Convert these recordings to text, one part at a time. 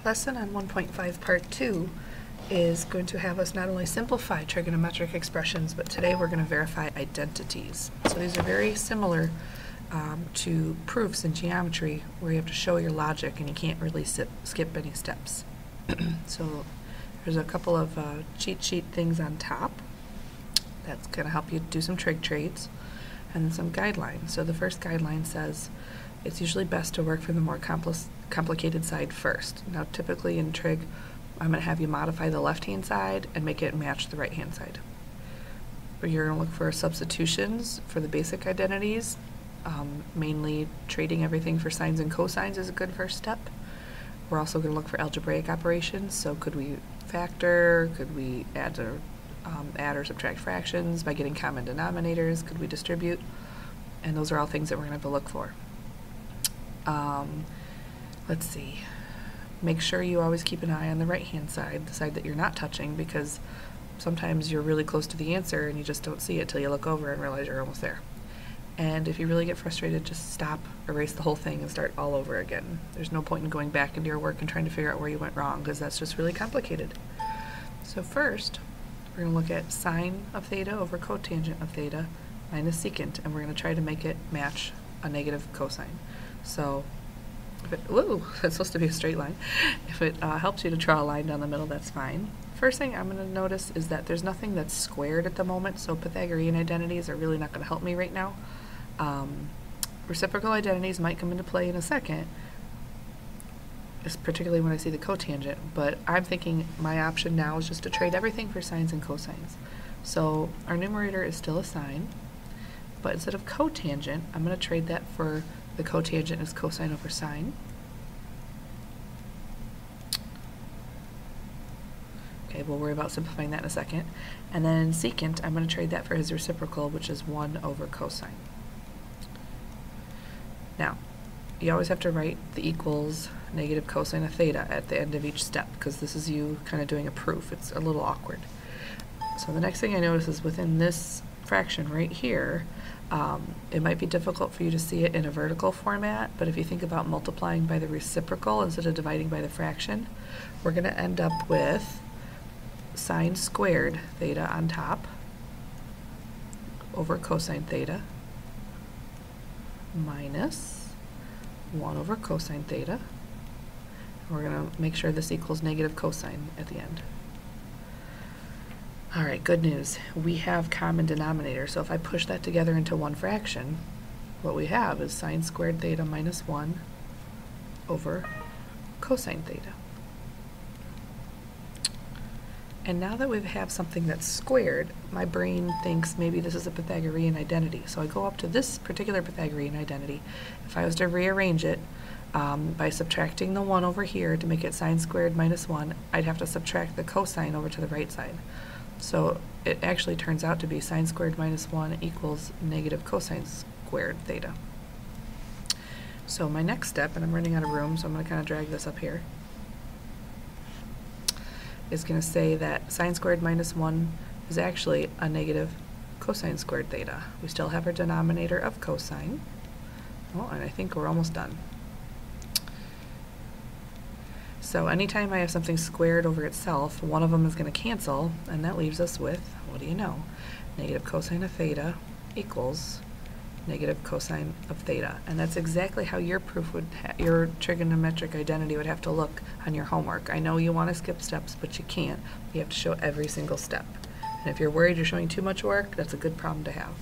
lesson on 1.5 part 2 is going to have us not only simplify trigonometric expressions, but today we're going to verify identities. So these are very similar to proofs in geometry where you have to show your logic and you can't really skip any steps. So there's a couple of cheat sheet things on top that's going to help you do some trig trades, and then some guidelines. So the first guideline says it's usually best to work from the more complicated side first. Now typically in trig I'm going to have you modify the left hand side and make it match the right hand side. But you're going to look for substitutions for the basic identities. Mainly trading everything for sines and cosines is a good first step. We're also going to look for algebraic operations, so could we factor, could we add or subtract fractions by getting common denominators, could we distribute, and those are all things that we're going to have to look for. Let's see. Make sure you always keep an eye on the right hand side, the side that you're not touching, because sometimes you're really close to the answer and you just don't see it till you look over and realize you're almost there. And if you really get frustrated, just stop, erase the whole thing, and start all over again. There's no point in going back into your work and trying to figure out where you went wrong, because that's just really complicated. So first, we're going to look at sine of theta over cotangent of theta minus secant, and we're going to try to make it match a negative cosine. So, that's supposed to be a straight line. If it helps you to draw a line down the middle, that's fine. First thing I'm going to notice is that there's nothing that's squared at the moment, so Pythagorean identities are really not going to help me right now. Reciprocal identities might come into play in a second, particularly when I see the cotangent, but I'm thinking my option now is just to trade everything for sines and cosines. So our numerator is still a sine, but instead of cotangent, I'm going to trade that for the cotangent is cosine over sine. Okay, we'll worry about simplifying that in a second. And then secant, I'm going to trade that for his reciprocal, which is 1 over cosine. Now, you always have to write the equals negative cosine of theta at the end of each step, because this is you kind of doing a proof. It's a little awkward. So the next thing I notice is within this fraction right here, it might be difficult for you to see it in a vertical format, but if you think about multiplying by the reciprocal instead of dividing by the fraction, we're going to end up with sine squared theta on top over cosine theta minus 1 over cosine theta. We're going to make sure this equals negative cosine at the end. Alright, good news. We have common denominator, so if I push that together into one fraction, what we have is sine squared theta minus 1 over cosine theta. And now that we have something that's squared, my brain thinks maybe this is a Pythagorean identity. So I go up to this particular Pythagorean identity. If I was to rearrange it by subtracting the 1 over here to make it sine squared minus 1, I'd have to subtract the cosine over to the right side. So it actually turns out to be sine squared minus 1 equals negative cosine squared theta. So my next step, and I'm running out of room, so I'm going to kind of drag this up here, is going to say that sine squared minus 1 is actually a negative cosine squared theta. We still have our denominator of cosine. Oh, and I think we're almost done. So anytime I have something squared over itself, one of them is going to cancel, and that leaves us with, what do you know, negative cosine of theta equals negative cosine of theta. And that's exactly how your proof would, your trigonometric identity would have to look on your homework. I know you want to skip steps, but you can't. You have to show every single step. And if you're worried you're showing too much work, that's a good problem to have.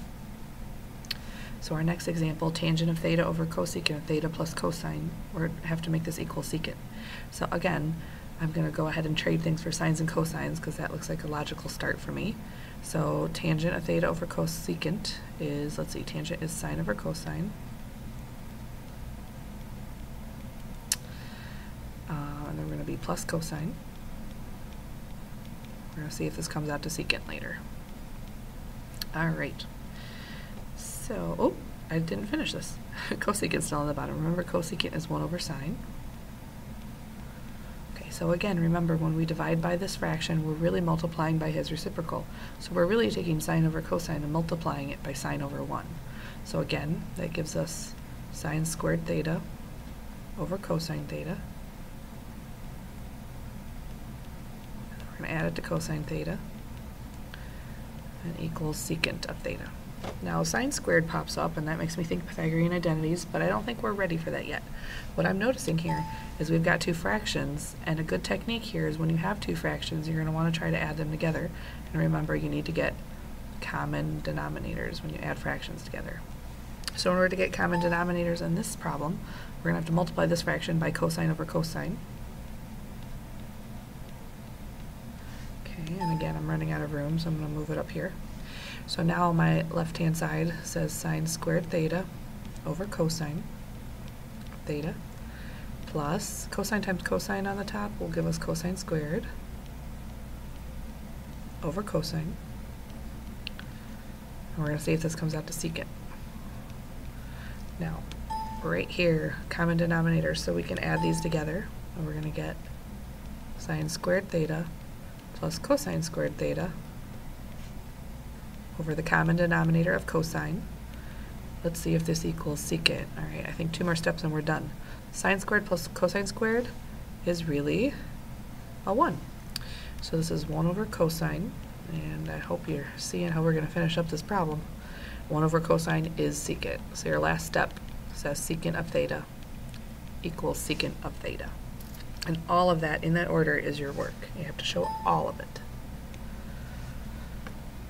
So our next example, tangent of theta over cosecant of theta plus cosine, we have to make this equal secant. So again, I'm going to go ahead and trade things for sines and cosines because that looks like a logical start for me. So tangent of theta over cosecant is, let's see, tangent is sine over cosine. And then we're going to be plus cosine. We're going to see if this comes out to secant later. Alright. So, oh, I didn't finish this. Cosecant's still on the bottom. Remember, cosecant is 1 over sine. Okay, so again, remember, when we divide by this fraction, we're really multiplying by his reciprocal. So we're really taking sine over cosine and multiplying it by sine over 1. So again, that gives us sine squared theta over cosine theta going to add it to cosine theta, and equals secant of theta. Now sine squared pops up, and that makes me think Pythagorean identities, but I don't think we're ready for that yet. What I'm noticing here is we've got two fractions, and a good technique here is when you have two fractions, you're going to want to try to add them together. And remember, you need to get common denominators when you add fractions together. So in order to get common denominators in this problem, we're going to have to multiply this fraction by cosine over cosine. Okay, and again, I'm running out of room, so I'm going to move it up here. So now my left-hand side says sine squared theta over cosine theta plus cosine times cosine on the top will give us cosine squared over cosine. And we're going to see if this comes out to secant. Now, right here, common denominator, so we can add these together, and we're going to get sine squared theta plus cosine squared theta over the common denominator of cosine. Let's see if this equals secant. Alright, I think two more steps and we're done. Sine squared plus cosine squared is really a 1. So this is 1 over cosine, and I hope you're seeing how we're going to finish up this problem. 1 over cosine is secant. So your last step says secant of theta equals secant of theta. And all of that in that order is your work. You have to show all of it.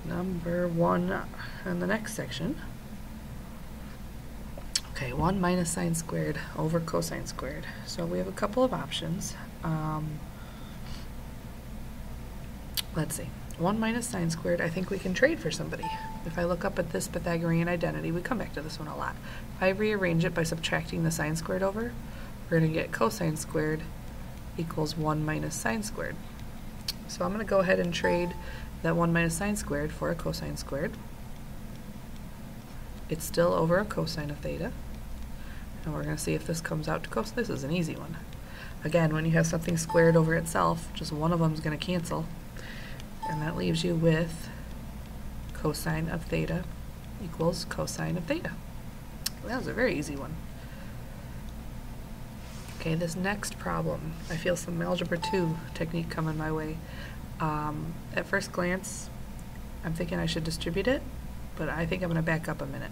Number 1 in the next section. Okay, 1 minus sine squared over cosine squared. So we have a couple of options. Let's see. 1 minus sine squared, I think we can trade for somebody. If I look up at this Pythagorean identity, we come back to this one a lot. If I rearrange it by subtracting the sine squared over, we're going to get cosine squared equals 1 minus sine squared. So I'm going to go ahead and trade that 1 minus sine squared for a cosine squared. It's still over a cosine of theta. And we're going to see if this comes out to cosine. This is an easy one. Again, when you have something squared over itself, just one of them is going to cancel. And that leaves you with cosine of theta equals cosine of theta. That was a very easy one. Okay, this next problem, I feel some algebra 2 technique coming my way. At first glance, I'm thinking I should distribute it, but I think I'm going to back up a minute.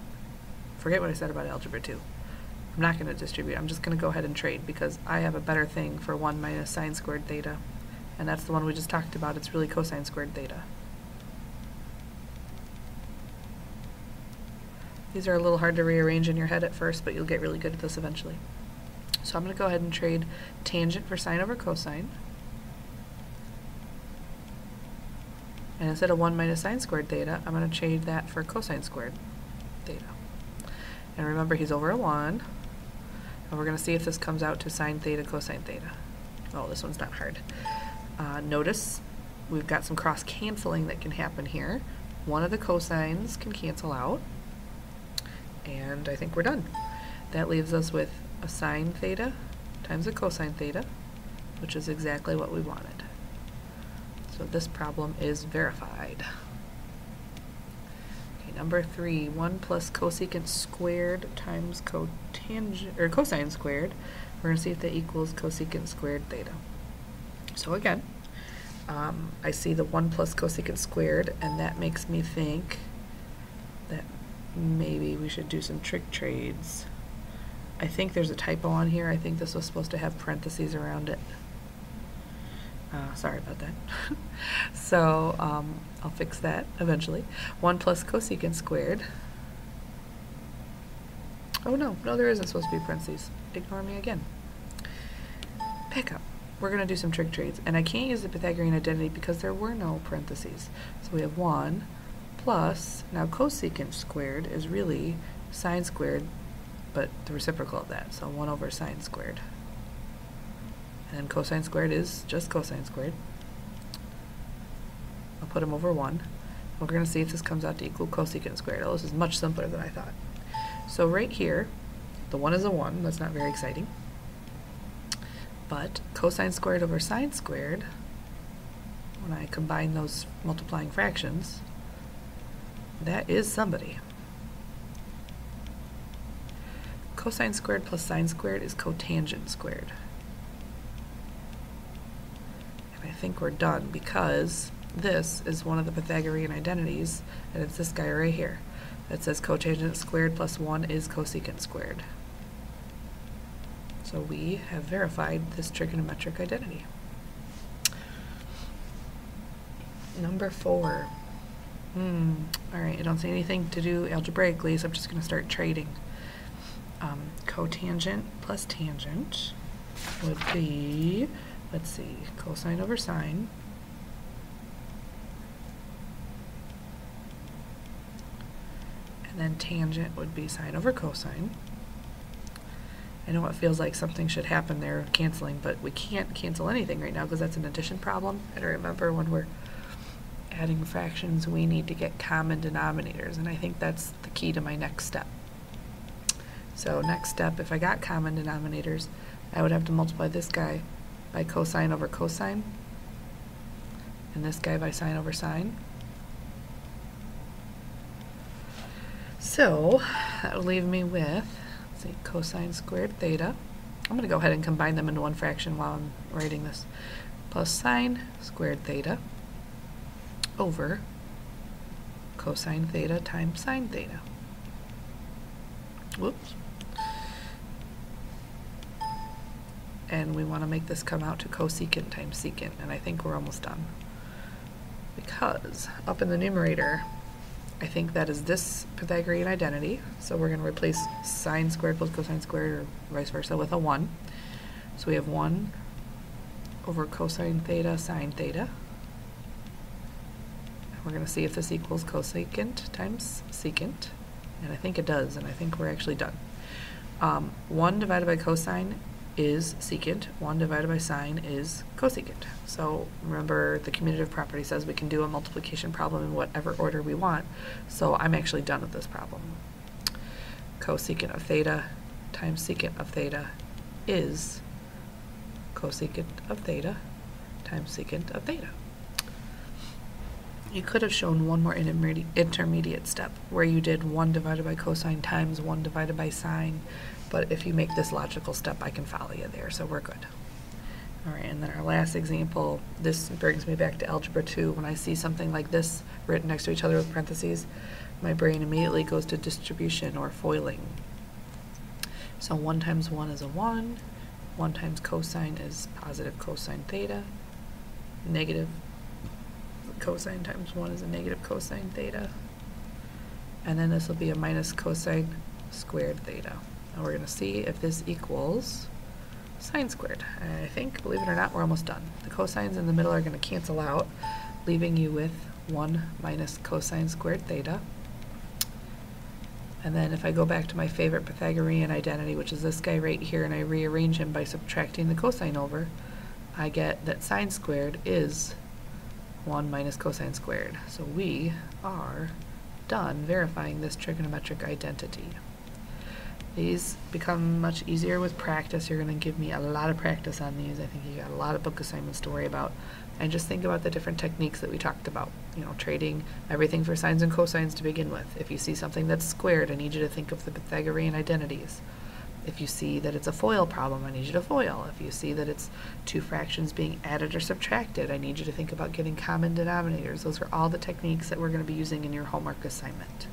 Forget what I said about algebra 2. I'm not going to distribute. I'm just going to go ahead and trade because I have a better thing for 1 minus sine squared theta. And that's the one we just talked about. It's really cosine squared theta. These are a little hard to rearrange in your head at first, but you'll get really good at this eventually. So I'm going to go ahead and trade tangent for sine over cosine. And instead of 1 minus sine squared theta, I'm going to trade that for cosine squared theta. And remember, he's over a 1. And we're going to see if this comes out to sine theta, cosine theta. Oh, this one's not hard. Notice we've got some cross-canceling that can happen here. One of the cosines can cancel out. And I think we're done. That leaves us with a sine theta times a cosine theta, which is exactly what we wanted. So this problem is verified. Okay, number 3, 1 plus cosecant squared times cosine squared. We're going to see if that equals cosecant squared theta. So again, I see the 1 plus cosecant squared, and that makes me think that maybe we should do some trig trades. I think there's a typo on here. I think this was supposed to have parentheses around it. Sorry about that. So I'll fix that eventually. 1 plus cosecant squared. Oh no, there isn't supposed to be parentheses. Ignore me again. Back up. We're going to do some trig trades. And I can't use the Pythagorean identity because there were no parentheses. So we have 1 plus, now cosecant squared is really sine squared, but the reciprocal of that. So 1 over sine squared. And then cosine squared is just cosine squared. I'll put them over 1. We're going to see if this comes out to equal cosecant squared. Oh, this is much simpler than I thought. So right here, the 1 is a 1. That's not very exciting. But cosine squared over sine squared, when I combine those multiplying fractions, that is somebody. Cosine squared plus sine squared is cotangent squared. And I I think we're done because this is one of the Pythagorean identities, and it's this guy right here. It says cotangent squared plus 1 is cosecant squared. So we have verified this trigonometric identity. Number 4. Alright, I don't see anything to do algebraically, so I'm just going to start trading. Cotangent plus tangent would be, let's see, cosine over sine. And then tangent would be sine over cosine. I know it feels like something should happen there, canceling, but we can't cancel anything right now because that's an addition problem. And remember, when we're adding fractions, we need to get common denominators, and I think that's the key to my next step. So next step, if I got common denominators, I would have to multiply this guy by cosine over cosine, and this guy by sine over sine. So that would leave me with, let's see, cosine squared theta. I'm going to go ahead and combine them into one fraction while I'm writing this. Plus sine squared theta over cosine theta times sine theta. Whoops. And we want to make this come out to cosecant times secant, and I think we're almost done. Because up in the numerator, I think that is this Pythagorean identity, so we're going to replace sine squared plus cosine squared, or vice versa, with a 1. So we have 1 over cosine theta sine theta. And we're going to see if this equals cosecant times secant, and I think it does, and I think we're actually done. 1 divided by cosine is secant, 1 divided by sine is cosecant. So remember, the commutative property says we can do a multiplication problem in whatever order we want, so I'm actually done with this problem. Cosecant of theta times secant of theta is cosecant of theta times secant of theta. You could have shown one more intermediate step where you did 1 divided by cosine times 1 divided by sine, but if you make this logical step, I can follow you there, so we're good. Alright, and then our last example, this brings me back to Algebra 2. When I see something like this written next to each other with parentheses, my brain immediately goes to distribution or foiling. So 1 times 1 is a 1, 1 times cosine is positive cosine theta, negative cosine times 1 is a negative cosine theta, and then this will be a minus cosine squared theta. And we're going to see if this equals sine squared. And I think, believe it or not, we're almost done. The cosines in the middle are going to cancel out, leaving you with 1 minus cosine squared theta. And then if I go back to my favorite Pythagorean identity, which is this guy right here, and I rearrange him by subtracting the cosine over, I get that sine squared is 1 minus cosine squared. So we are done verifying this trigonometric identity. These become much easier with practice. You're going to give me a lot of practice on these. I think you got a lot of book assignments to worry about. And just think about the different techniques that we talked about. You know, trading everything for sines and cosines to begin with. If you see something that's squared, I need you to think of the Pythagorean identities. If you see that it's a FOIL problem, I need you to FOIL. If you see that it's two fractions being added or subtracted, I need you to think about getting common denominators. Those are all the techniques that we're going to be using in your homework assignment.